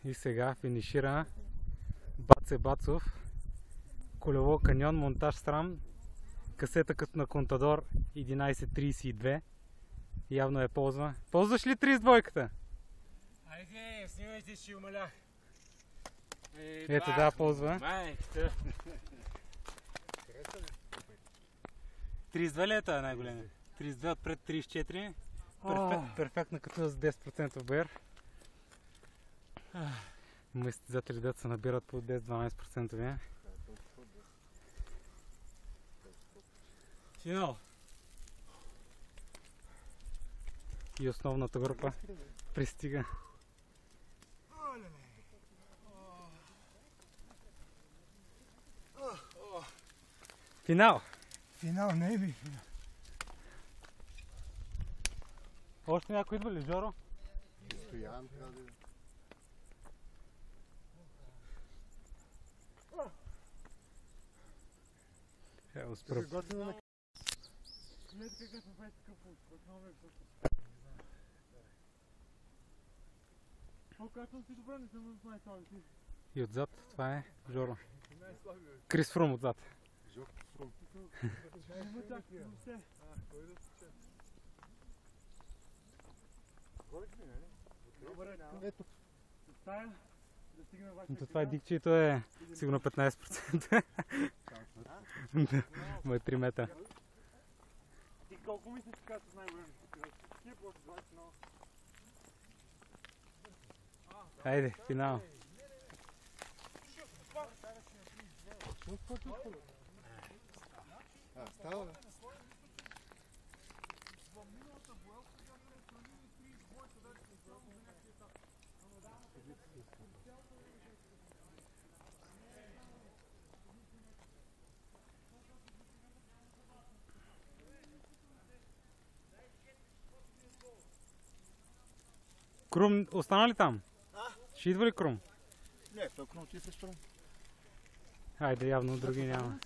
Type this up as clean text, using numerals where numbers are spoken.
И сега финишира Баце Бацов. Колело каньон, монтаж срам. Касета като на Контадор 1132. Явно я ползва. Ползваш ли 32-ката? Айде, снимайте, ще умалях. Ето да, ползва. Майката. 32 ли е тази най-големия? 32 отпред 34. Перфектна като с 10% БР. Мои състезатели дето се набират по 10-12%. Финал. И основната група пристига. Финал! Финал, не е ми финал. Още някой идва ли, Жоро? Стоян трябва да... Успръв. Гледай какъв е такъв пулс, отново е високо. По-качвам си добре, не съм с най-слабите. И отзад, това е Жоро. Крис Фрум отзад. Има так, въобще. Кой да се че? Голик ми, нали? Добре, Ето. тая да стигна вашия Ето това е дикче и то е сигурно 15%. Ма е 3 метра. Ти колко мислиш, че казваш най-големите? Ти е просто 20 много. Хайде, финал. Става ли? Крум остана ли там? Ще идва ли Крум? Не, той Крум ти се струм. Хайде, явно други няма.